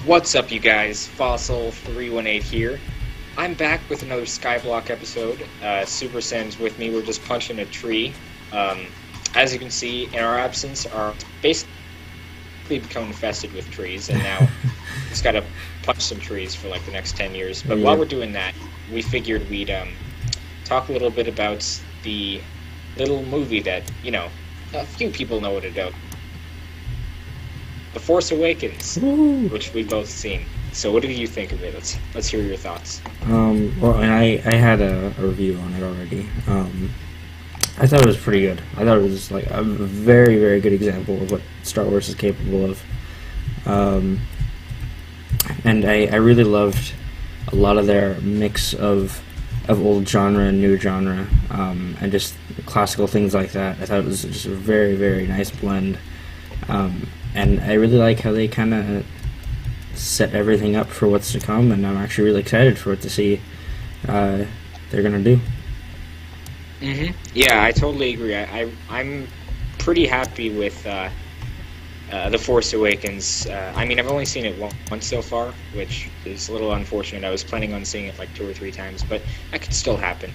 What's up, you guys? Fossil318 here. I'm back with another Skyblock episode. Super Sam's with me. We're just punching a tree. As you can see, in our absence, our basically become infested with trees, and now just gotta punch some trees for like the next 10 years. But while we're doing that, we figured we'd talk a little bit about the little movie that, a few people know what it is. The Force Awakens, which we've both seen. So what did you think of it? Let's hear your thoughts. Well, and I had a review on it already. I thought it was pretty good. I thought it was like a very, very good example of what Star Wars is capable of. And I really loved a lot of their mix of old genre and new genre, and just classical things like that. I thought it was just a very, very nice blend. And I really like how they kind of set everything up for what's to come, and I'm actually really excited for what to see they're going to do. Yeah, I totally agree. I'm pretty happy with The Force Awakens. I've only seen it once so far, which is a little unfortunate. I was planning on seeing it like 2 or 3 times, but that could still happen.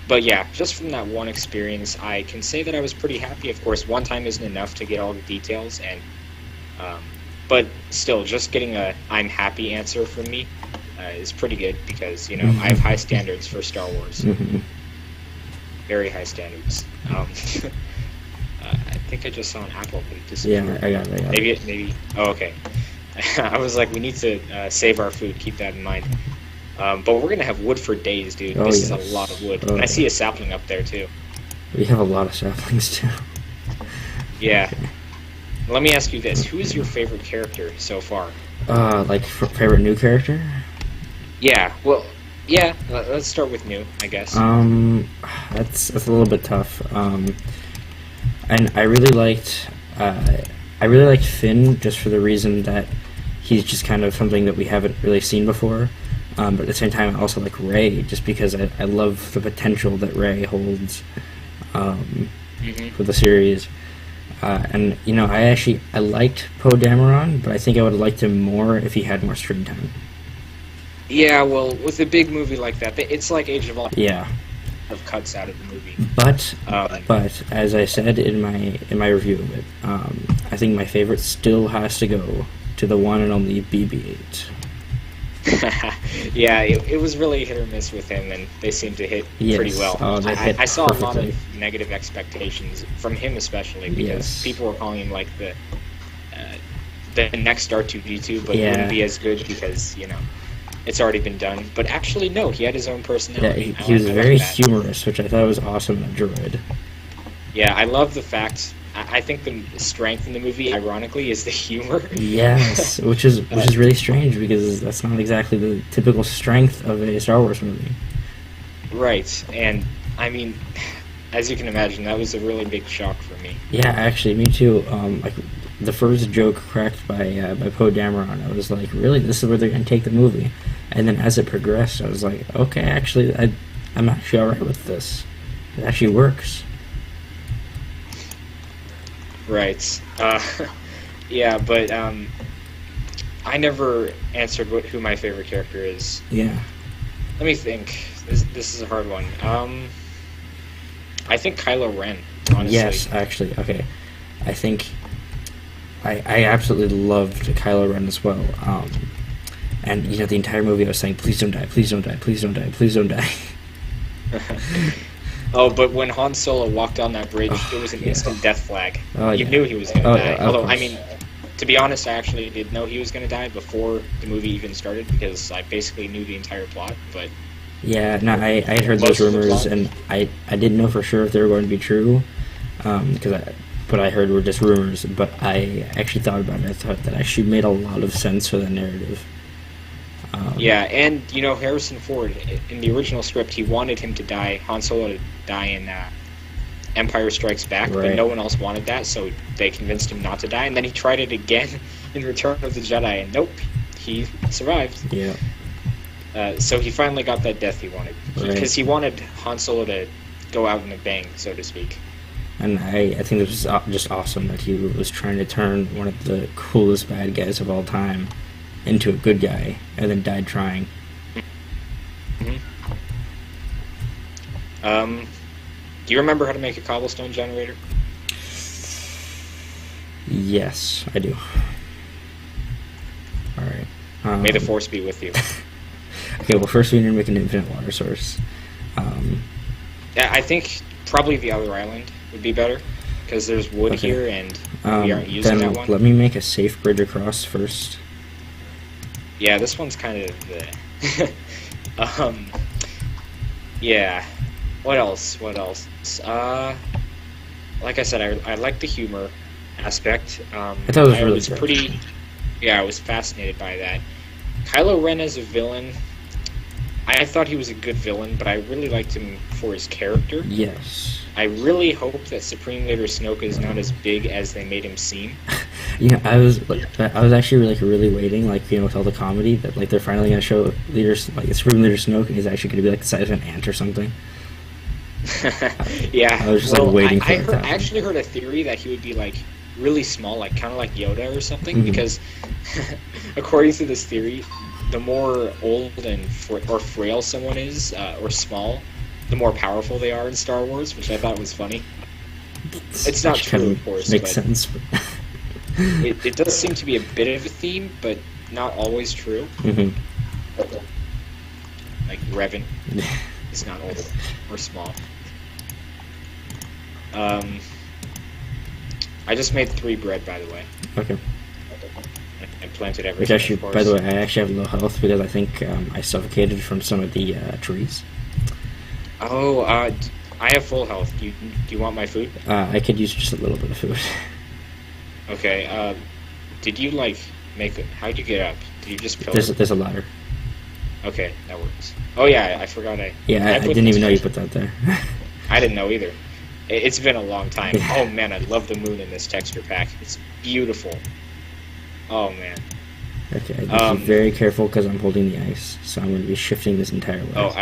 But yeah, just from that one experience, I can say that I was pretty happy. Of course, one time isn't enough to get all the details, but still, just getting a "I'm happy" answer from me is pretty good because I have high standards for Star Wars, very high standards. I think I just saw an apple, but it disappeared. Yeah, I got it. Maybe. Oh, okay. I was like, we need to save our food. Keep that in mind. But we're going to have wood for days, dude. This is a lot of wood. And I see a sapling up there, too. We have a lot of saplings, too. Yeah. Okay. Let me ask you this. Who is your favorite character so far? Favorite new character? Yeah. Well, yeah. Let's start with new, I guess. That's a little bit tough. And I really liked Finn just for the reason that he's just kind of something that we haven't really seen before. But at the same time, I also like Rey, just because I love the potential that Rey holds for the series. And I liked Poe Dameron, but I think I would have liked him more if he had more screen time. Yeah, well, with a big movie like that, it's like Age of Ultron. Yeah. Of cuts out of the movie. But as I said in my review of it, I think my favorite still has to go to the one and only BB-8. Yeah, it was really hit or miss with him, and they seemed to hit pretty well. I saw a lot of negative expectations from him, especially because people were calling him like the next R2-D2, but it wouldn't be as good because it's already been done. But actually, no, he had his own personality. Yeah, he was very humorous, which I thought was awesome in a droid. Yeah, I love the fact. I think the strength in the movie, ironically, is the humor. Yes, which is really strange because that's not exactly the typical strength of a Star Wars movie. Right, and as you can imagine, that was a really big shock for me. Yeah, actually, me too. The first joke cracked by Poe Dameron, I was like, really, this is where they're going to take the movie? And then as it progressed, I was like, okay, actually, I'm actually alright with this. It actually works. Right. Yeah, but I never answered who my favorite character is. Yeah. Let me think. This is a hard one. I think Kylo Ren, honestly. Yes, actually. Okay. I think I absolutely loved Kylo Ren as well. And the entire movie I was saying, please don't die, please don't die, please don't die, please don't die. Oh, but when Han Solo walked down that bridge, it was an instant death flag. You knew he was going to die. Although, to be honest, I actually did know he was going to die before the movie even started because I basically knew the entire plot. But yeah, no, I had heard those rumors, and I didn't know for sure if they were going to be true, because what I heard were just rumors. But I actually thought about it. I thought that actually made a lot of sense for the narrative. Yeah, and Harrison Ford, in the original script, he wanted him to die, Han Solo to die in Empire Strikes Back, but no one else wanted that, so they convinced him not to die, and then he tried it again in Return of the Jedi, and nope, he survived. Yeah. So he finally got that death he wanted, because he wanted Han Solo to go out in a bang, so to speak. And I think it was just awesome that he was trying to turn one of the coolest bad guys of all time into a good guy, and then died trying. Mm-hmm. Do you remember how to make a cobblestone generator? Yes, I do. Alright. May the force be with you. Okay, well, first we need to make an infinite water source. Yeah, I think probably the other island would be better, because there's wood here, and we aren't using that one. Let me make a safe bridge across first. Yeah, this one's kind of... yeah. What else? Like I said, I like the humor aspect. I thought it was really pretty... Yeah, I was fascinated by that. Kylo Ren as a villain, I thought he was a good villain, but I really liked him for his character. Yes. I really hope that Supreme Leader Snoke is not as big as they made him seem. You know, I was actually really waiting, like, you know, with all the comedy that like they're finally gonna show leaders like Supreme Leader Snoke, and he's actually gonna be like the size of an ant or something. Yeah, I was just like waiting for it. I actually heard a theory that he would be like really small, like kind of like Yoda or something, because according to this theory, the more old and frail someone is, or small, the more powerful they are in Star Wars, which I thought was funny. It's not true, of course. Makes sense. It does seem to be a bit of a theme, but not always true. Like Revan is not old or small. I just made 3 bread, by the way. Okay. I planted everything. Which actually, by the way, I actually have low health because I think I suffocated from some of the trees. Oh, I have full health. Do you want my food? I could use just a little bit of food. Okay. Did you like make it? How'd you get up? Did you just pillar? There's a ladder. Okay, that works. Oh yeah, I forgot. I didn't even know you put that there. I didn't know either. It's been a long time. Oh man, I love the moon in this texture pack. It's beautiful. Oh man. Okay, be very careful because I'm holding the ice, so I'm going to be shifting this entire way. Oh,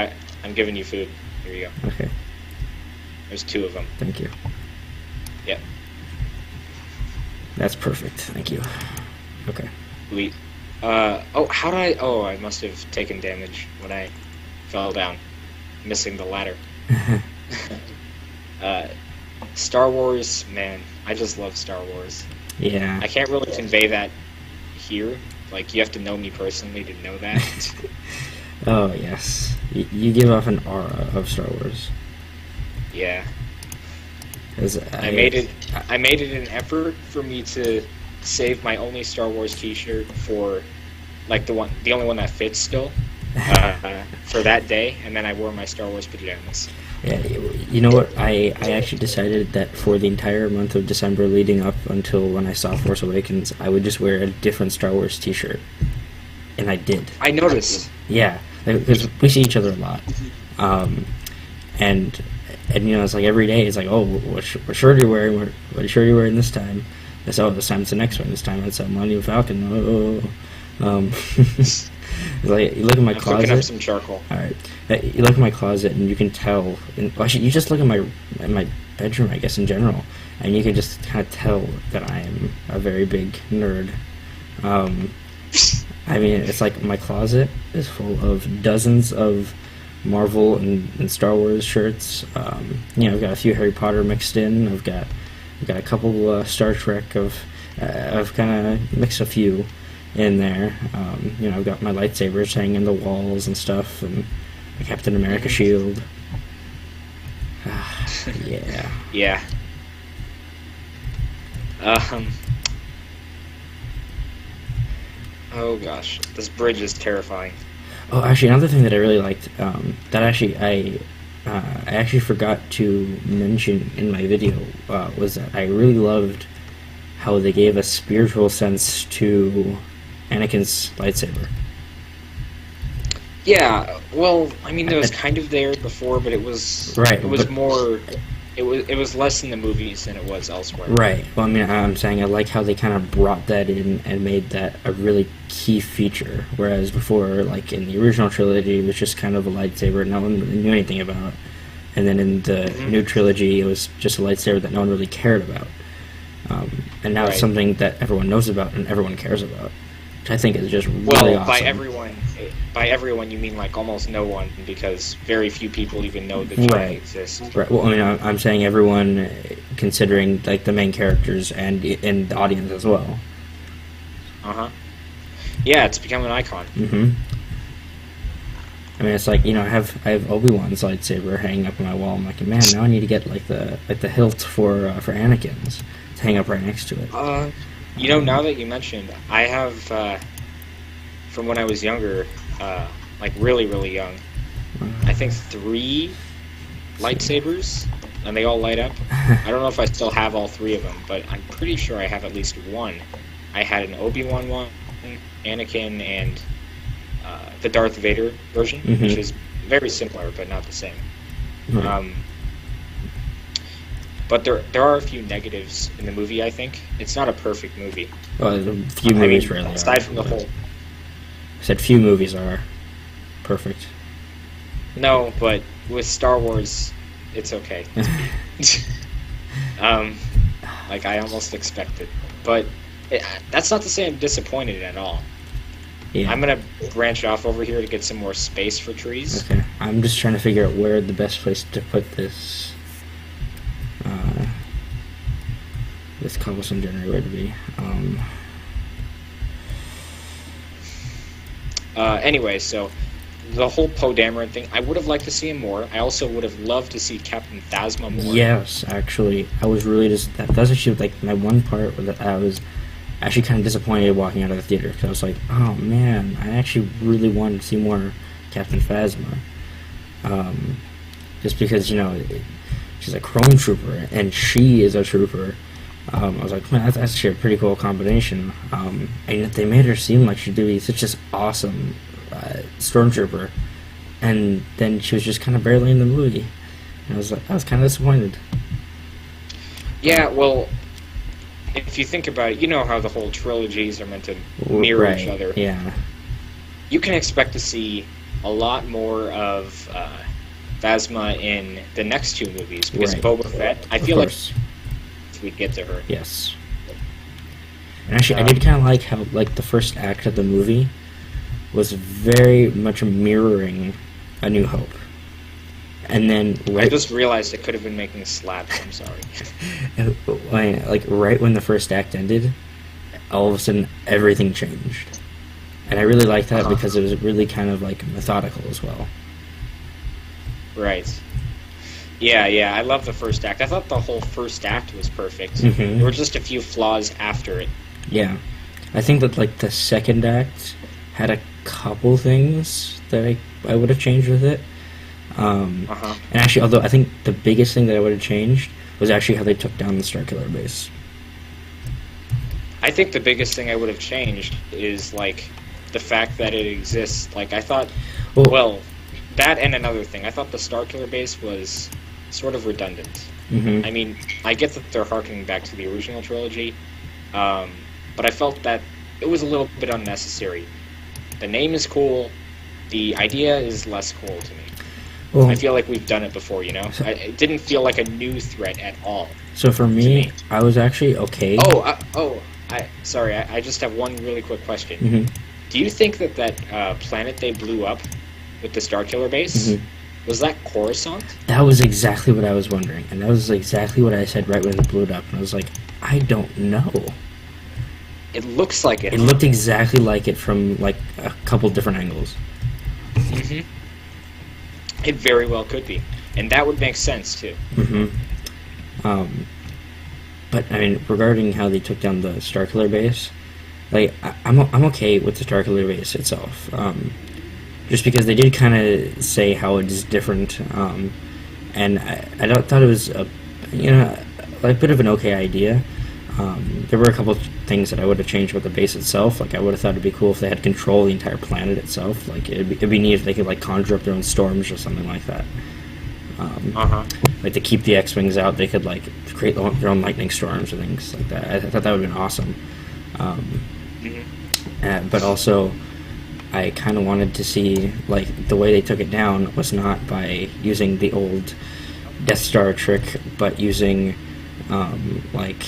I'm giving you food. Here you go. Okay. There's 2 of them. Thank you. Yep. That's perfect. Thank you. Okay. Sweet. Oh, how did I... Oh, I must have taken damage when I fell down, missing the ladder. Star Wars, man, I just love Star Wars. Yeah. I can't really convey that here. Like, you have to know me personally to know that. Oh, yes. You give off an aura of Star Wars. Yeah. I made it an effort for me to save my only Star Wars t-shirt for, like, the only one that fits still, for that day, and then I wore my Star Wars pajamas. Yeah, you know what? I actually decided that for the entire month of December leading up until when I saw Force Awakens, I would just wear a different Star Wars t-shirt. And I did. I noticed. Yeah, because we see each other a lot. And you know, it's like every day, it's like, oh, what shirt are you wearing? What shirt are you wearing this time? It's, oh, this time it's the next one. This time it's a Millennium Falcon. It's like, you look at my closet. Cooking up some charcoal. All right, you look at my closet and you can tell. Actually, you just look at my bedroom, I guess, in general, and you can just kind of tell that I am a very big nerd. I mean, it's like my closet is full of dozens of Marvel and Star Wars shirts. You know, I've got a few Harry Potter mixed in. I've got a couple Star Trek. I've kind of mixed a few in there. You know, I've got my lightsabers hanging in the walls and stuff, and a Captain America shield. Yeah. Yeah. Oh gosh, this bridge is terrifying. Oh, actually, another thing that I really liked, that actually I actually forgot to mention in my video, was that I really loved how they gave a spiritual sense to Anakin's lightsaber. Yeah, well, I mean, it was kind of there before, but it was right. It was more. It was less in the movies than it was elsewhere. Right. Well, I mean, I'm saying I like how they kind of brought that in and made that a really key feature, whereas before, like in the original trilogy, it was just kind of a lightsaber no one really knew anything about. and then in the new trilogy, it was just a lightsaber that no one really cared about. And now it's something that everyone knows about and everyone cares about, which I think is just really awesome. By everyone, you mean like almost no one, because very few people even know the genre exists. Right. Well, I mean, I'm saying everyone, considering like the main characters and the audience as well. Yeah, it's become an icon. I mean, it's like, I have Obi-Wan's lightsaber hanging up on my wall. I'm like, man, now I need to get like the hilt for Anakin's to hang up right next to it. Now that you mentioned, I have from when I was younger, like really, really young, I think 3 lightsabers, and they all light up. I don't know if I still have all 3 of them, but I'm pretty sure I have at least one. I had an Obi-Wan one, Anakin, and the Darth Vader version, which is very similar but not the same. But there are a few negatives in the movie. I think it's not a perfect movie. Well, a few movies really are. Aside from the whole, I said few movies are perfect. No, but with Star Wars, it's okay. Like I almost expected, but that's not to say I'm disappointed at all. Yeah. I'm gonna branch off over here to get some more space for trees. Okay. I'm just trying to figure out where the best place to put this this cobblestone generator would be. Anyway, so the whole Poe Dameron thing, I would have liked to see him more. I also would have loved to see Captain Phasma more. Yes, actually, I was really that's actually like my one part where I was actually kind of disappointed walking out of the theater, because I was like, oh man, I actually really wanted to see more Captain Phasma. Just because, she's a clone trooper, and she is a trooper. I was like, man, that's actually a pretty cool combination. And they made her seem like she'd be such an awesome stormtrooper, and then she was just kind of barely in the movie. And I was kind of disappointed. Yeah, well, if you think about it, you know how the whole trilogies are meant to mirror each other. Yeah. You can expect to see a lot more of Phasma in the next 2 movies, because Boba Fett, I feel like we'd get to her. Yes. And actually, I did kind of like how, like, the first act of the movie was very much mirroring A New Hope. And then I just realized it could have been making slaps. I'm sorry. Like right when the first act ended, all of a sudden everything changed, and I really liked that because it was really kind of like methodical as well. Right. Yeah. I love the first act. I thought the whole first act was perfect. There were just a few flaws after it. Yeah, I think that like the second act had a couple things that I would have changed with it. And actually, although I think the biggest thing that I would have changed was actually how they took down the Starkiller base. I think the biggest thing I would have changed is, like, the fact that it exists. Like, I thought, well, that and another thing. I thought the Starkiller base was sort of redundant. I mean, I get that they're harkening back to the original trilogy, but I felt that it was a little bit unnecessary. The name is cool. The idea is less cool to me. Well, I feel like we've done it before, it didn't feel like a new threat at all. So for me, I was actually okay. Sorry, I just have one really quick question. Do you think that planet they blew up with the Starkiller base, was that Coruscant? That was exactly what I was wondering, and that was exactly what I said right when it blew it up, and I was like, I don't know. It looks like it. It looked exactly like it from, like, a couple different angles. It very well could be, and that would make sense too. But I mean, regarding how they took down the Starkiller base, like I'm okay with the Starkiller base itself, just because they did kind of say how it is different, and I thought it was a bit of an okay idea. There were a couple of things that I would have changed with the base itself. Like, I would have thought it'd be cool if they had control of the entire planet itself. Like, it'd be neat if they could, like, conjure up their own storms or something like that. Like, to keep the X-Wings out, they could, like, create their own lightning storms and things like that. I thought that would have been awesome. But also, I kind of wanted to see, like, the way they took it down was not by using the old Death Star trick, but using like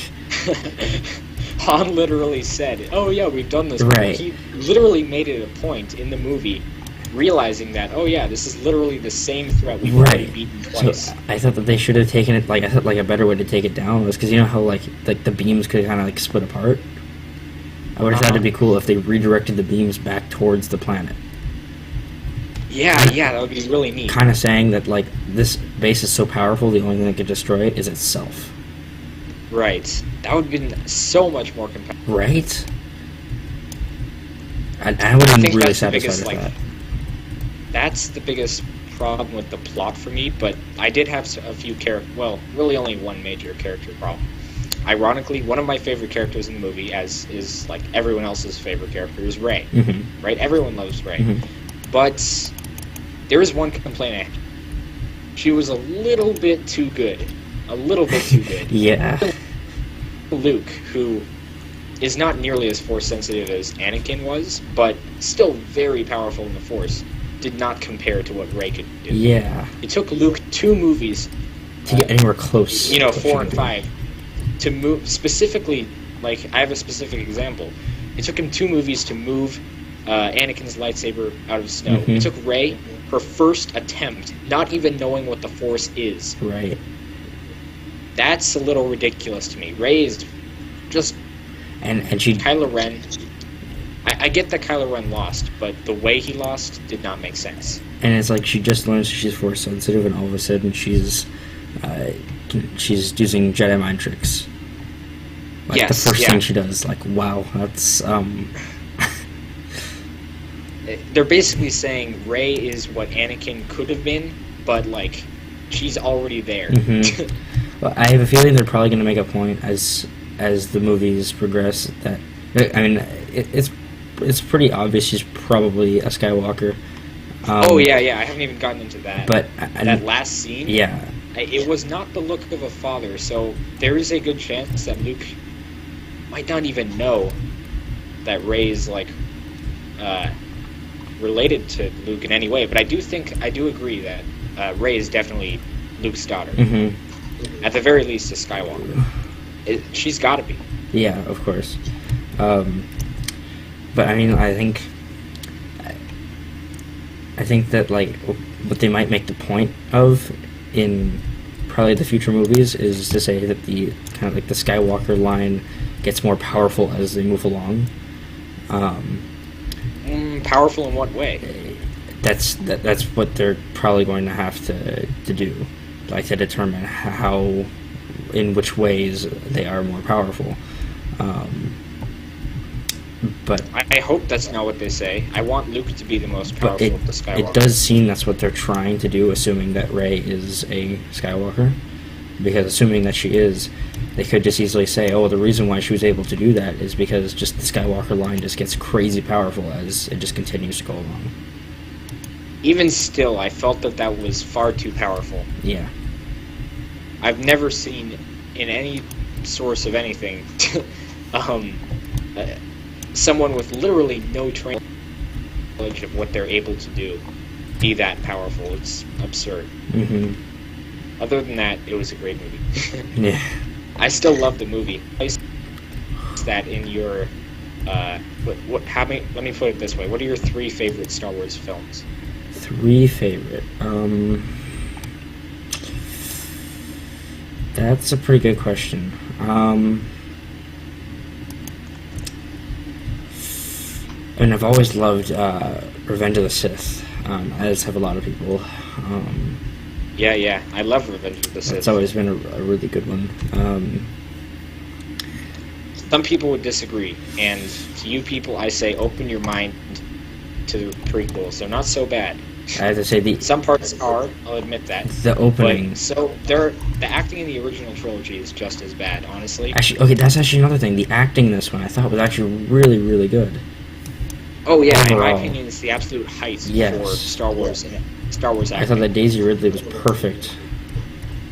Han literally said, "Oh yeah, we've done this." Right. He literally made it a point in the movie, realizing that, oh yeah, this is literally the same threat we've already beaten twice. So I thought that they should have taken it, like, I thought like a better way to take it down was, because you know how like the beams could kind of like split apart. I would have thought it'd be cool if they redirected the beams back towards the planet. Yeah, that would be really neat. Kind of saying that like this base is so powerful, the only thing that could destroy it is itself. Right. That would have been so much more compelling. Right. I would have been really satisfied with that. That's the biggest problem with the plot for me, but I did have a few really only one major character problem. Ironically, one of my favorite characters in the movie, as is like everyone else's favorite character, is Rey. Mm-hmm. Right? Everyone loves Rey. Mm-hmm. But there is one complaint I have. She was a little bit too good. A little bit too good. Yeah. Luke, who is not nearly as Force sensitive as Anakin was, but still very powerful in the Force, did not compare to what Rey could do. Yeah. It took Luke 2 movies to get anywhere close. 4 and 5, to move specifically. Like, I have a specific example. It took him 2 movies to move Anakin's lightsaber out of snow. Mm-hmm. It took Rey her first attempt, not even knowing what the Force is. Right. That's a little ridiculous to me. Rey is just... And she... Kylo Ren... I get that Kylo Ren lost, but the way he lost did not make sense. And it's like she just learns she's Force sensitive, and all of a sudden she's using Jedi mind tricks. Like, yes, the first thing she does, like, wow, that's... They're basically saying Rey is what Anakin could have been, but, like, she's already there. Mm-hmm. Well, I have a feeling they're probably going to make a point as the movies progress that... I mean, it's pretty obvious she's probably a Skywalker. Yeah, I haven't even gotten into that. But that last scene, yeah, it was not the look of a father, so there is a good chance that Luke might not even know that Rey's like related to Luke in any way. But I do agree that Rey is definitely Luke's daughter. Mm-hmm. At the very least, a Skywalker. She's got to be. Yeah, of course. But I mean, I think that like what they might make the point of in probably the future movies is to say that the kind of like the Skywalker line gets more powerful as they move along. Powerful in what way? That's what they're probably going to have to do, like to determine how, in which ways they are more powerful. But I hope that's not what they say. I want Luke to be the most powerful of the Skywalkers. It does seem that's what they're trying to do, assuming that Rey is a Skywalker. Because assuming that she is, they could just easily say, oh, the reason why she was able to do that is because just the Skywalker line just gets crazy powerful as it just continues to go along. Even still, I felt that was far too powerful. Yeah. I've never seen in any source of anything someone with literally no training knowledge of what they're able to do be that powerful. It's absurd. Mm-hmm. Other than that, it was a great movie. Yeah. I still love the movie. That in your let me put it this way. What are your 3 favorite Star Wars films? 3 favorite. That's a pretty good question. And I've always loved Revenge of the Sith, as have a lot of people. Yeah, I love Revenge of the Sith. It's always been a really good one. Some people would disagree, and to you people, I say open your mind to the prequels. They're not so bad. I have to say some parts are. I'll admit that. The opening. But the acting in the original trilogy is just as bad, honestly. Actually, okay, that's actually another thing. The acting in this one I thought was actually really, really good. Oh yeah, overall. In my opinion, it's the absolute height for Star Wars acting. I thought that Daisy Ridley was perfect.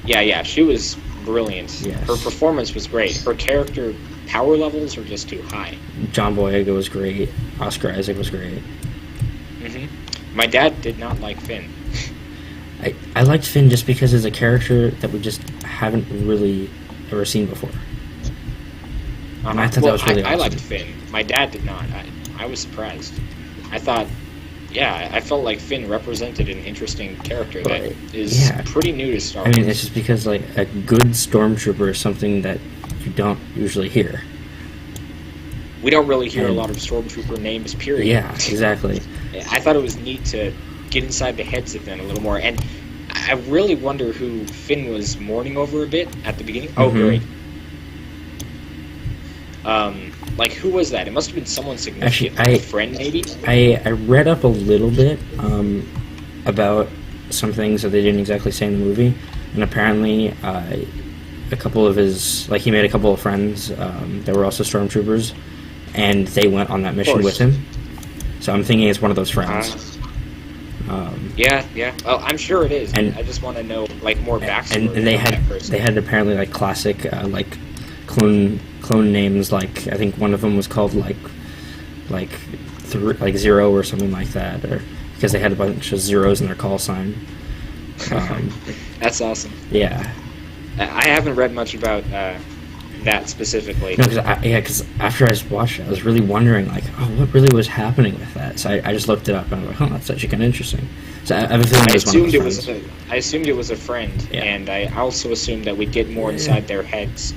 Yeah, she was brilliant. Yes. Her performance was great. Her character power levels were just too high. John Boyega was great. Oscar Isaac was great. Mm-hmm. My dad did not like Finn. I liked Finn just because it's a character that we just haven't really ever seen before. And I thought that was really awesome. I liked Finn. My dad did not. I was surprised. I thought, I felt like Finn represented an interesting character that is pretty new to Star Wars. I mean, it's just because like a good stormtrooper is something that you don't usually hear. We don't really hear a lot of stormtrooper names, period. Yeah, exactly. I thought it was neat to get inside the heads of them a little more, and I really wonder who Finn was mourning over a bit at the beginning. Oh, great. Like, who was that? It must have been someone significant. Actually, a friend, maybe? I read up a little bit about some things that they didn't exactly say in the movie, and apparently a couple of his... Like, he made a couple of friends that were also stormtroopers, and they went on that mission with him. So I'm thinking it's one of those friends. Yeah. Well, I'm sure it is. And I just want to know, like, more backstory. And they had apparently, like, classic, like, clone names. Like, I think one of them was called like Zero or something like that, or because they had a bunch of zeros in their call sign. That's awesome. Yeah, I haven't read much about that specifically. No, because after I watched it, I was really wondering, like, what really was happening with that. So I just looked it up and I was like, that's actually kind of interesting. So I have a feeling I assumed it was a friend, and I also assumed that we'd get more inside their heads.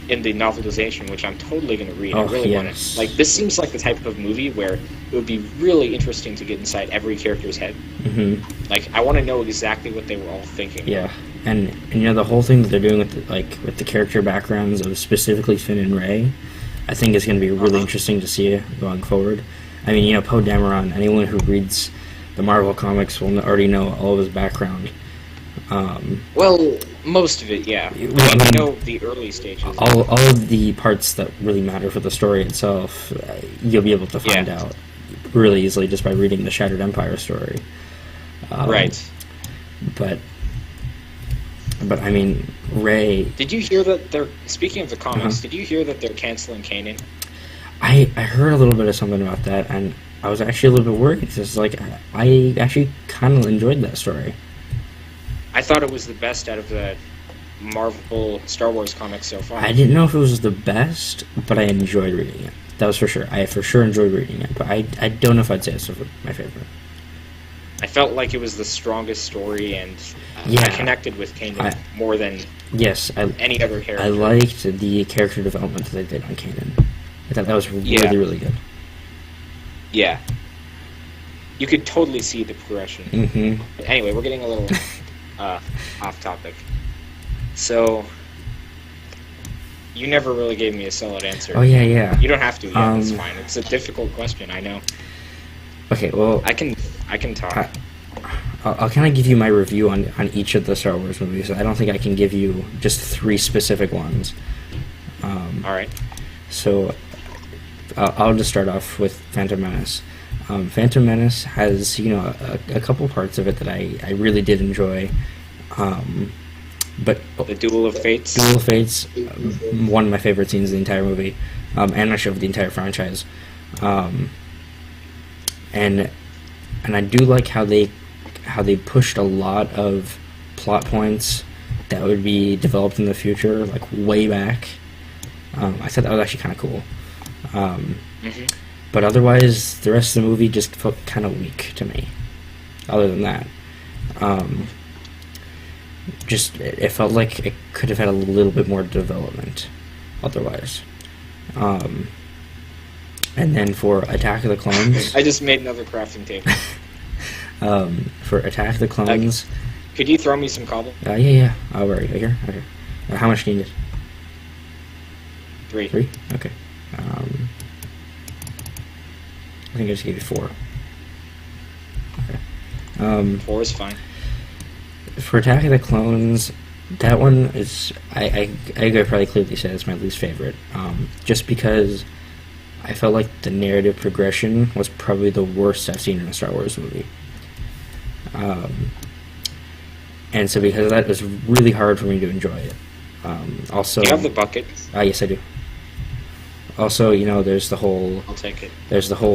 In the novelization, which I'm totally going to read. I really want to. Like, this seems like the type of movie where it would be really interesting to get inside every character's head. Mm-hmm. Like, I want to know exactly what they were all thinking. Yeah, and the whole thing that they're doing with the character backgrounds of specifically Finn and Rey, I think is going to be really interesting to see going forward. I mean, Poe Dameron. Anyone who reads the Marvel comics will already know all of his background. Well, most of it, yeah. I know the early stages. All of the parts that really matter for the story itself, you'll be able to find out really easily just by reading the Shattered Empire story. Right. But I mean, Rey... Did you hear that they're... Speaking of the comics, did you hear that they're canceling Kanan? I heard a little bit of something about that, and I was actually a little bit worried, because, like, I actually kind of enjoyed that story. I thought it was the best out of the Marvel Star Wars comics so far. I didn't know if it was the best, but I enjoyed reading it. That was for sure. I for sure enjoyed reading it, but I don't know if I'd say it's my favorite. I felt like it was the strongest story, and I connected with Kanan more than any other character. I liked the character development that they did on Kanan. I thought that was really, really good. Yeah. You could totally see the progression. Mm-hmm. But anyway, we're getting a little... off topic. So, you never really gave me a solid answer. Oh, yeah. You don't have to. Yeah, that's fine. It's a difficult question, I know. Okay, well... I can talk. I'll kind of give you my review on each of the Star Wars movies. I don't think I can give you just 3 specific ones. Alright. So, I'll just start off with Phantom Menace. Phantom Menace has, a couple parts of it that I really did enjoy. But the Duel of Fates? Duel of Fates, one of my favorite scenes of the entire movie, and actually of the entire franchise. And I do like how they pushed a lot of plot points that would be developed in the future, like way back. I thought that was actually kind of cool. But otherwise, the rest of the movie just felt kind of weak to me. Other than that, it felt like it could have had a little bit more development. Otherwise, and then for Attack of the Clones, I just made another crafting table. For Attack of the Clones, could you throw me some cobble? Yeah. I'll worry. Right here. Okay. How much do you need? 3. 3. Okay. I think I just gave you 4. Okay. 4 is fine. For Attack of the Clones, that one is... I could probably clearly say it's my least favorite. Just because I felt like the narrative progression was probably the worst I've seen in a Star Wars movie. And so because of that, it was really hard for me to enjoy it. Also... Do you have the bucket? Yes, I do. Also, there's the whole I'll take it.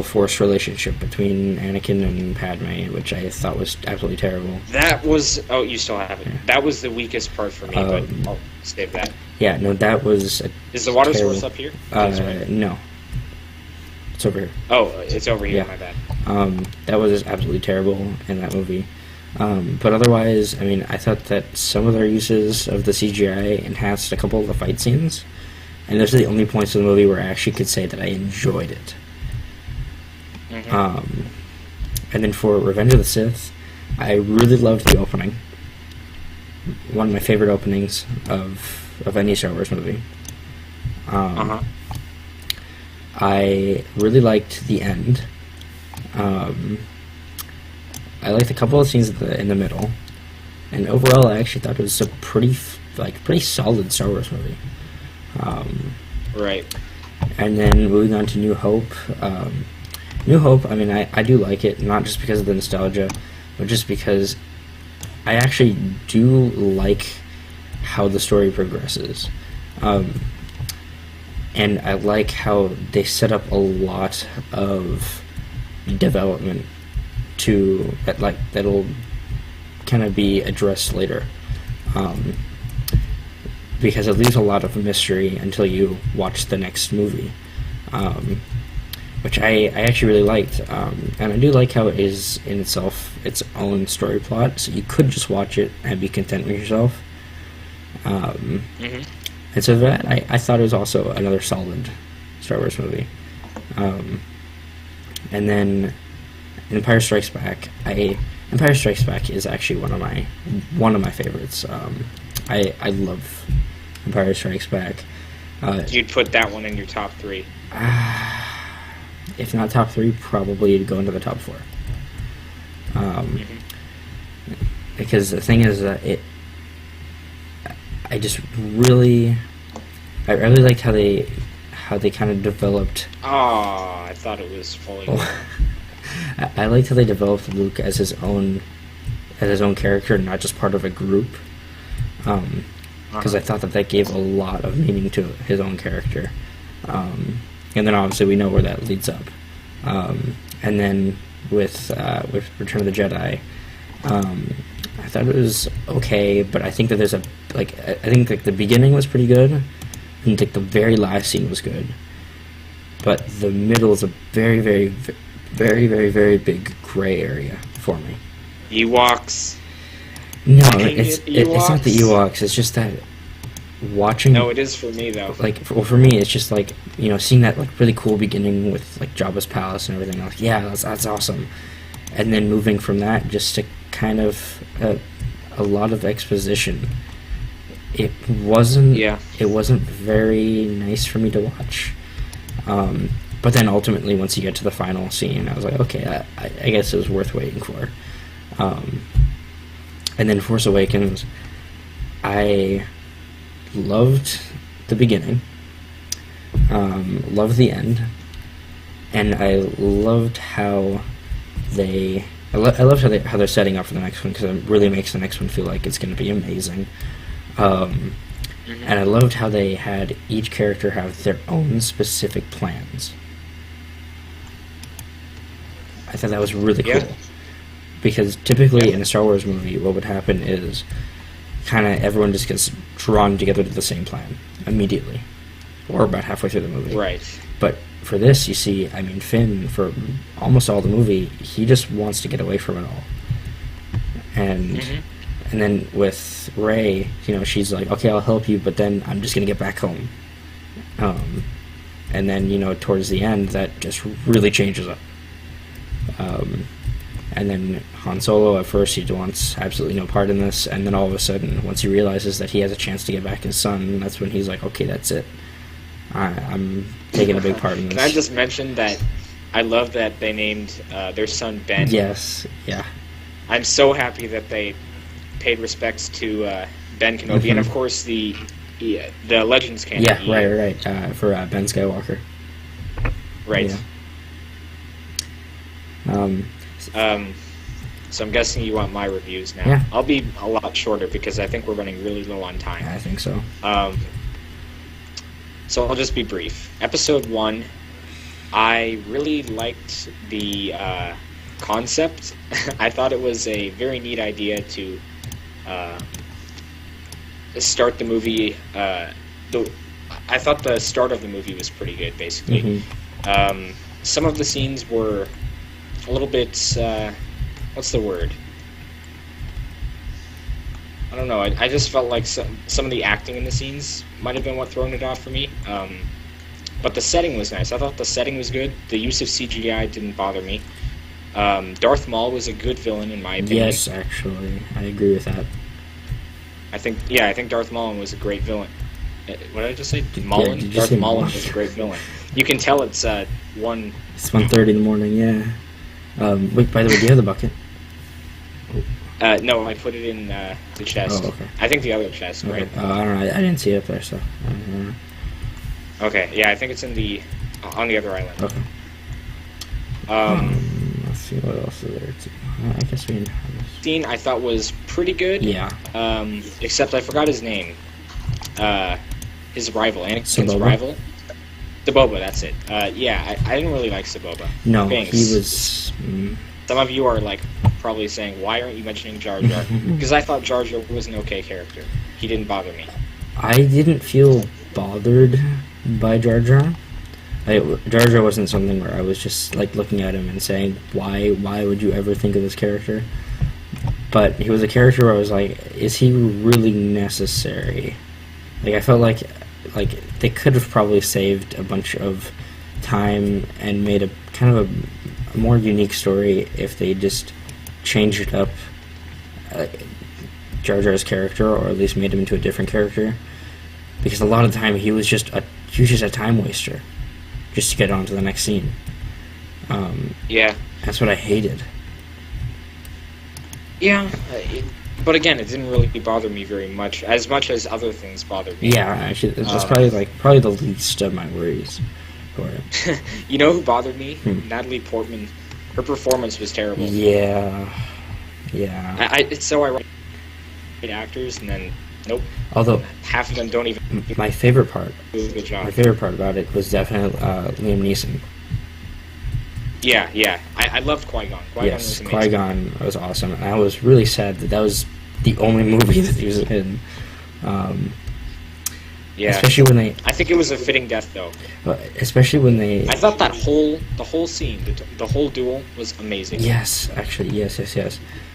Force relationship between Anakin and Padme, which I thought was absolutely terrible. That was... Oh, you still have it. Yeah. That was the weakest part for me, but I'll save that. Yeah, no, that was... Is the water source up here? No. It's over here. Oh, it's over here, yeah. My bad. That was absolutely terrible in that movie. But otherwise, I mean, I thought that some of their uses of the CGI enhanced a couple of the fight scenes. And those are the only points in the movie where I actually could say that I enjoyed it. Mm-hmm. And then for Revenge of the Sith, I really loved the opening. One of my favorite openings of any Star Wars movie. I really liked the end. I liked a couple of scenes in the middle. And overall, I actually thought it was a pretty solid Star Wars movie. Right. And then moving on to New Hope. New Hope, I mean, I do like it, not just because of the nostalgia, but just because I actually do like how the story progresses. And I like how they set up a lot of development that'll kind of be addressed later. Because it leaves a lot of mystery until you watch the next movie, which I actually really liked, and I do like how it is in itself its own story plot, so you could just watch it and be content with yourself. And so that, I thought it was also another solid Star Wars movie. And then Empire Strikes Back. Empire Strikes Back is actually one of my favorites. I love Empire Strikes Back. You'd put that one in your top 3. If not top 3, probably it'd go into the top 4. Because the thing is that I really liked how they kind of developed. Oh, I thought it was fully. I liked how they developed Luke as his own character, not just part of a group. Because I thought that gave a lot of meaning to his own character. And then obviously we know where that leads up. And then with Return of the Jedi, I thought it was okay, but I think that there's I think the beginning was pretty good, and the very last scene was good. But the middle is a very, very, very, very, very big gray area for me. Ewoks. No, it's not the Ewoks. It's just that watching. No, it is for me though. For me, it's just seeing that really cool beginning with Jabba's palace and everything. Yeah, that's awesome. And then moving from that just to kind of a lot of exposition. It wasn't. Yeah. It wasn't very nice for me to watch. But then ultimately, once you get to the final scene, I was like, okay, I guess it was worth waiting for. And then Force Awakens, I loved the beginning, loved the end, and I loved how I loved how they're setting up for the next one, because it really makes the next one feel like it's going to be amazing. And I loved how they had each character have their own specific plans. I thought that was really cool. Because typically in a Star Wars movie, what would happen is kind of everyone just gets drawn together to the same plan immediately, or about halfway through the movie. Right. But for this, you see, I mean, Finn, for almost all the movie, he just wants to get away from it all. And then with Rey, she's like, okay, I'll help you, but then I'm just going to get back home. And then, towards the end, that just really changes up. And then Han Solo, at first, he wants absolutely no part in this, and then all of a sudden, once he realizes that he has a chance to get back his son, that's when he's like, okay, that's it. I'm taking a big part in this. Can I just mention that I love that they named their son Ben? Yes, yeah. I'm so happy that they paid respects to Ben Kenobi, and of course the Legends canon. Yeah, right. For Ben Skywalker. Right. Yeah. So I'm guessing you want my reviews now. Yeah. I'll be a lot shorter because I think we're running really low on time. I think so. So I'll just be brief. Episode 1, I really liked the concept. I thought it was a very neat idea to start the movie. I thought the start of the movie was pretty good, basically. Some of the scenes were a little bit, what's the word? I don't know, I just felt like some of the acting in the scenes might have been what thrown it off for me. But the setting was nice. I thought the setting was good. The use of CGI didn't bother me. Darth Maul was a good villain, in my opinion. Yes, actually. I agree with that. I think Darth Maul was a great villain. What did I just say? Mullen? Yeah, Darth Maul was a great villain. You can tell it's one... It's 1:30 in the morning, yeah. Wait, by the way, do you have the bucket? No, I put it in the chest. Oh, okay. I think the other chest, Okay. right? I don't know. I didn't see it up there, so... Okay, yeah, I think it's on the other island. Okay. Let's see what else is there. I guess we can... Scene I thought was pretty good. Yeah. Except I forgot his name. His rival, Anakin's Saboba? rival. Saboba, that's it. Yeah, I didn't really like Saboba. No, Thanks. he was... Some of you are like probably saying, why aren't you mentioning Jar Jar? Because I thought Jar Jar was an okay character. He didn't bother me. I didn't feel bothered by Jar Jar. Jar Jar wasn't something where I was just like looking at him and saying, why would you ever think of this character? But he was a character where I was like, is he really necessary? Like, I felt like they could have probably saved a bunch of time and made a kind of a more unique story if they just changed up Jar Jar's character, or at least made him into a different character. Because a lot of the time he was just a time waster, just to get on to the next scene. Yeah. That's what I hated. Yeah, but again, it didn't really bother me very much as other things bothered me. Yeah, actually, that's probably the least of my worries for it. You know who bothered me? Natalie Portman. Her performance was terrible. Yeah. It's so ironic. Actors, and then nope. Although half of them don't even. My favorite part. Do a good job. My favorite part about it was definitely Liam Neeson. Yeah. I loved Qui-Gon. Yes, Qui-Gon was awesome. And I was really sad that was the only movie that he was in. Yeah. Especially when they... I think it was a fitting death, though. Especially when they... I thought the whole scene, the whole duel was amazing. Yes, actually, yes.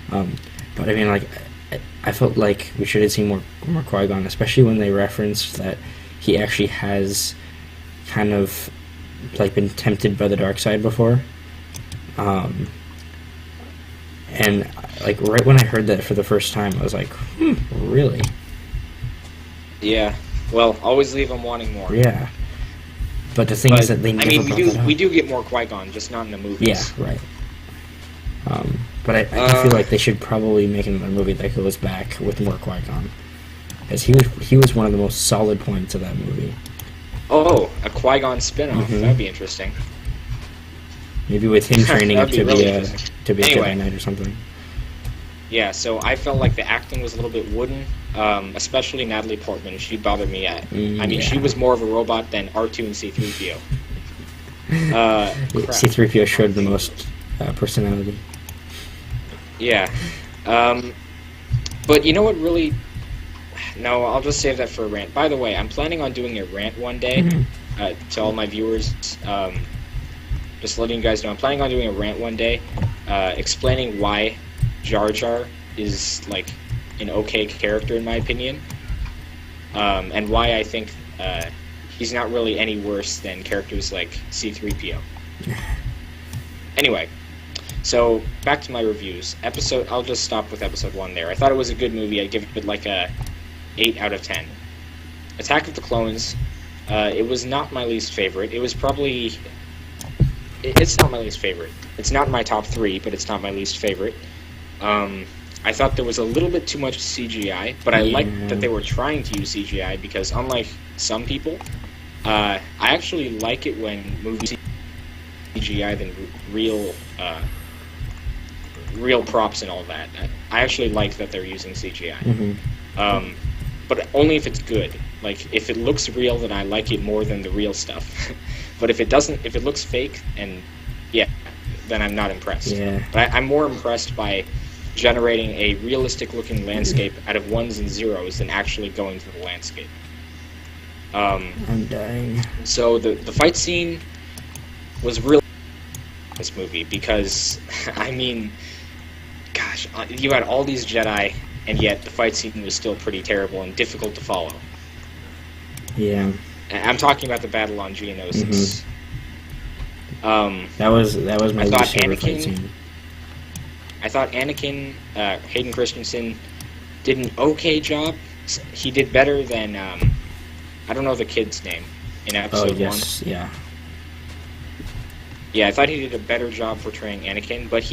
But I mean, like, I felt like we should have seen more Qui-Gon, especially when they referenced that he actually has kind of, like, been tempted by the dark side before. And, like, right when I heard that for the first time, I was like, really? Yeah. Well, always leave them wanting more. Yeah. But the thing is that they never brought that up. We do get more Qui-Gon, just not in the movies. Yeah, right. But I do feel like they should probably make another movie that goes back with more Qui-Gon. Because he was one of the most solid points of that movie. Oh, a Qui-Gon spin-off. That would be interesting. Maybe with him training to be a Anyway. Jedi Knight or something. Yeah, so I felt like the acting was a little bit wooden, especially Natalie Portman. She bothered me at. She was more of a robot than R2 and C-3PO. C-3PO showed the most personality. Yeah. But you know what really... No, I'll just save that for a rant. By the way, I'm planning on doing a rant one day to all my viewers. Just letting you guys know, I'm planning on doing a rant one day explaining why Jar Jar is, like, an okay character, in my opinion. And why I think he's not really any worse than characters like C-3PO. Anyway, so back to my reviews. I'll just stop with episode 1 there. I thought it was a good movie. I'd give it like a 8 out of 10. Attack of the Clones, it was not my least favorite. It was probably... It's not my least favorite. It's not in my top 3, but it's not my least favorite. I thought there was a little bit too much CGI, but I liked that they were trying to use CGI because, unlike some people, I actually like it when movies use CGI than real props and all that. I actually like that they're using CGI. But only if it's good. Like, if it looks real, then I like it more than the real stuff. But if it doesn't, if it looks fake, and yeah, then I'm not impressed. Yeah. But I'm more impressed by generating a realistic-looking landscape out of ones and zeros than actually going to the landscape. I'm dying. So the fight scene was really this movie because, I mean, gosh, you had all these Jedi, and yet the fight scene was still pretty terrible and difficult to follow. Yeah. I'm talking about the battle on Geonosis. That was my least favorite fight Anakin- scene. I thought Anakin, Hayden Christensen, did an okay job. He did better than, I don't know the kid's name in episode 1. Yes, yeah. Yeah, I thought he did a better job portraying Anakin, but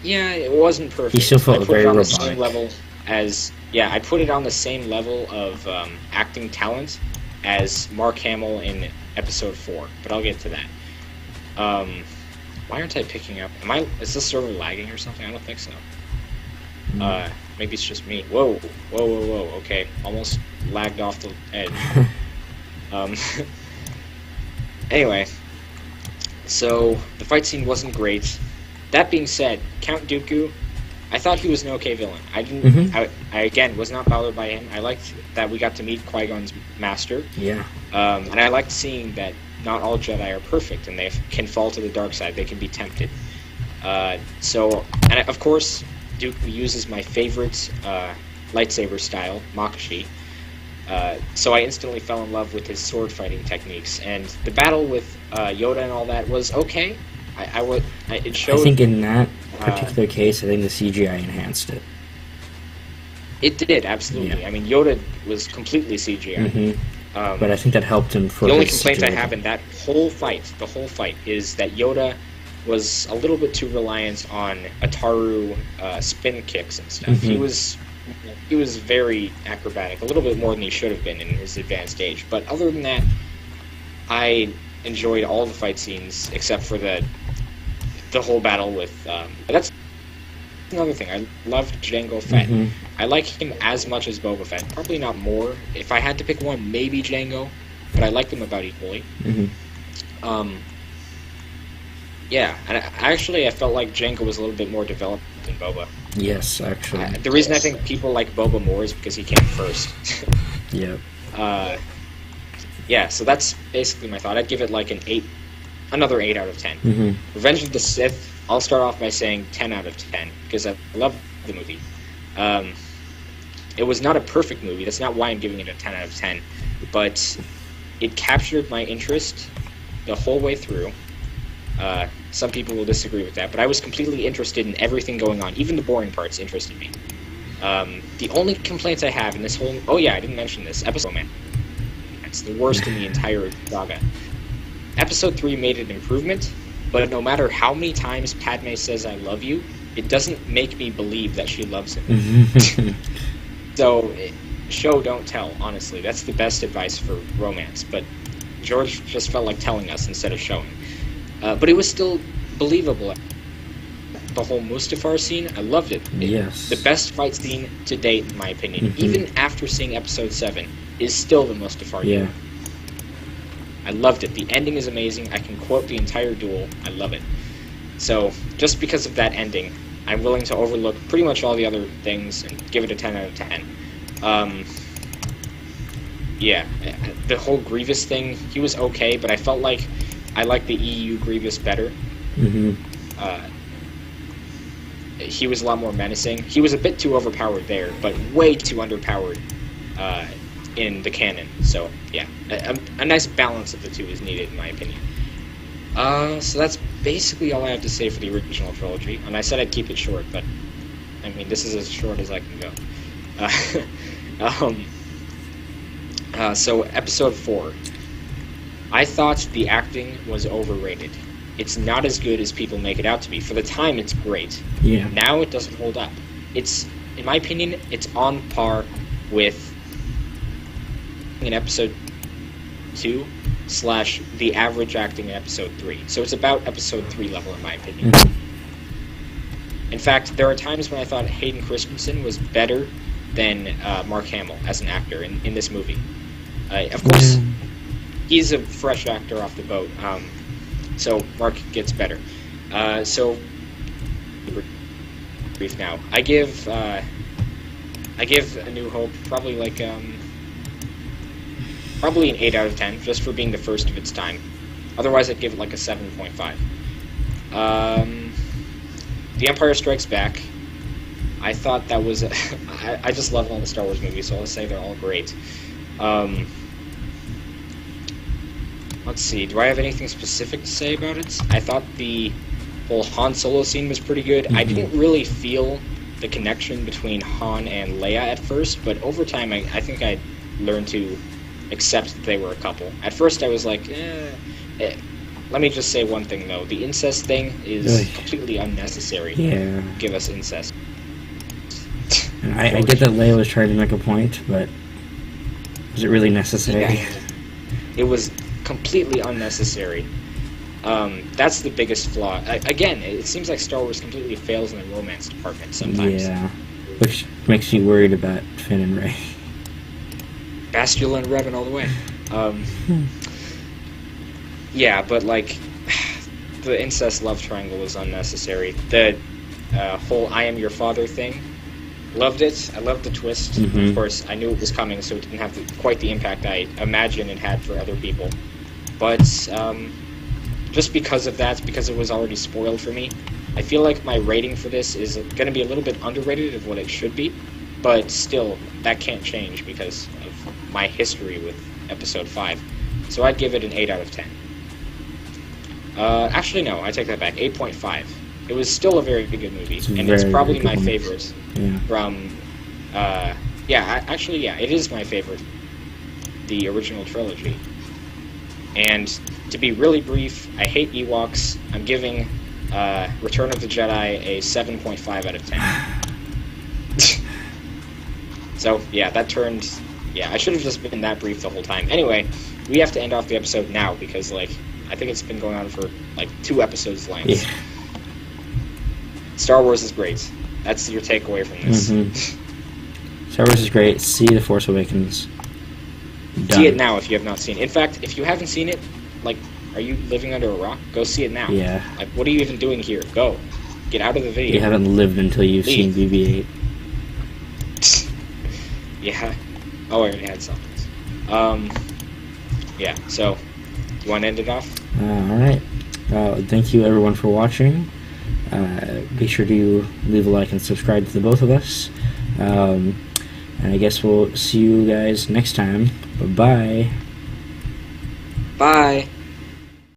it wasn't perfect. He still felt I put very it on robotic. the same level as, I put it on the same level of acting talent as Mark Hamill in episode 4, but I'll get to that. Why aren't I picking up? Is this server lagging or something? I don't think so. Maybe it's just me. Whoa. Okay, almost lagged off the edge. Anyway, so the fight scene wasn't great. That being said, Count Dooku, I thought he was an okay villain. I didn't. I again was not bothered by him. I liked that we got to meet Qui-Gon's master. Yeah. And I liked seeing that not all Jedi are perfect, and they can fall to the dark side. They can be tempted. And of course, Dooku uses my favorite lightsaber style, Makashi. So I instantly fell in love with his sword fighting techniques, and the battle with Yoda and all that was okay. It showed. I think in that particular case, I think the CGI enhanced it. It did, absolutely. Yeah. I mean, Yoda was completely CGI. But I think that helped him for the only his complaint I stability. have in that the whole fight, is that Yoda was a little bit too reliant on Ataru spin kicks and stuff. He was very acrobatic, a little bit more than he should have been in his advanced age. But other than that, I enjoyed all the fight scenes except for the whole battle with. That's another thing. I loved Jango Fett. I like him as much as Boba Fett. Probably not more. If I had to pick one, maybe Jango, but I like them about equally. Yeah, and I felt like Jango was a little bit more developed than Boba. Yes, actually. The reason I think people like Boba more is because he came first. Yep. Yeah, so that's basically my thought. I'd give it like another 8 out of 10. Revenge of the Sith, I'll start off by saying 10 out of 10, because I love the movie. It was not a perfect movie, that's not why I'm giving it a 10 out of 10, but it captured my interest the whole way through. Some people will disagree with that, but I was completely interested in everything going on. Even the boring parts interested me. The only complaints I have in this whole... Oh yeah, I didn't mention this. Episode Man. It's the worst in the entire saga. Episode 3 made an improvement, but no matter how many times Padme says I love you, it doesn't make me believe that she loves him. So, show, don't tell, honestly. That's the best advice for romance, but George just felt like telling us instead of showing. But it was still believable. The whole Mustafar scene, I loved it. Yes. The best fight scene to date, in my opinion, even after seeing Episode 7, is still the Mustafar duel. I loved it. The ending is amazing. I can quote the entire duel. I love it. So, just because of that ending, I'm willing to overlook pretty much all the other things and give it a 10 out of 10. Yeah, the whole Grievous thing, he was okay, but I felt like I liked the EU Grievous better. He was a lot more menacing. He was a bit too overpowered there, but way too underpowered in the canon. So, yeah, a nice balance of the two is needed, in my opinion. So that's basically all I have to say for the original trilogy. And I said I'd keep it short, but, I mean, this is as short as I can go. So, Episode 4. I thought the acting was overrated. It's not as good as people make it out to be. For the time, it's great. Yeah. Now it doesn't hold up. It's, in my opinion, it's on par with in Episode 2 / the average acting in Episode 3. So it's about Episode 3 level, in my opinion. In fact, there are times when I thought Hayden Christensen was better than Mark Hamill as an actor in this movie. Of course, he's a fresh actor off the boat, so Mark gets better. So brief now. I give A New Hope probably like probably an 8 out of 10, just for being the first of its time. Otherwise, I'd give it like a 7.5. The Empire Strikes Back. I thought that was I just love all the Star Wars movies, so I'll say they're all great. Let's see, do I have anything specific to say about it? I thought the whole Han Solo scene was pretty good. I didn't really feel the connection between Han and Leia at first, but over time I think I learned to accept that they were a couple. At first I was like, Let me just say one thing, though. The incest thing is completely unnecessary. Yeah. Give us incest. I get that Leia was trying to make a point, but was it really necessary? Yeah. It was completely unnecessary. That's the biggest flaw. Again, it seems like Star Wars completely fails in the romance department sometimes. Yeah, which makes me worried about Finn and Rey. Bastila and Revan all the way. Yeah, but like, the incest love triangle was unnecessary. The whole "I am your father" thing, loved it. I loved the twist. Of course, I knew it was coming, so it didn't have quite the impact I imagined it had for other people. But just because of that, because it was already spoiled for me, I feel like my rating for this is going to be a little bit underrated of what it should be. But still, that can't change because of my history with Episode 5. So I'd give it an 8 out of 10. Actually, no, I take that back. 8.5. It was still a very good movie, it's probably my favorite from. It is my favorite, the original trilogy. And to be really brief, I hate Ewoks. I'm giving Return of the Jedi a 7.5 out of 10. So yeah, that turned. Yeah, I should have just been that brief the whole time. Anyway, we have to end off the episode now because I think it's been going on for 2 episodes length. Yeah. Star Wars is great. That's your takeaway from this. Star Wars is great. See The Force Awakens. Done. See it now if you have not seen it. In fact, if you haven't seen it, are you living under a rock? Go see it now. Yeah. What are you even doing here? Go. Get out of the video. You haven't lived until you've seen BB-8. Yeah. Oh, I already had something. Yeah, so, you want to end it off? Alright. Thank you everyone for watching. Be sure to leave a like and subscribe to the both of us. And I guess we'll see you guys next time. Bye-bye. Bye.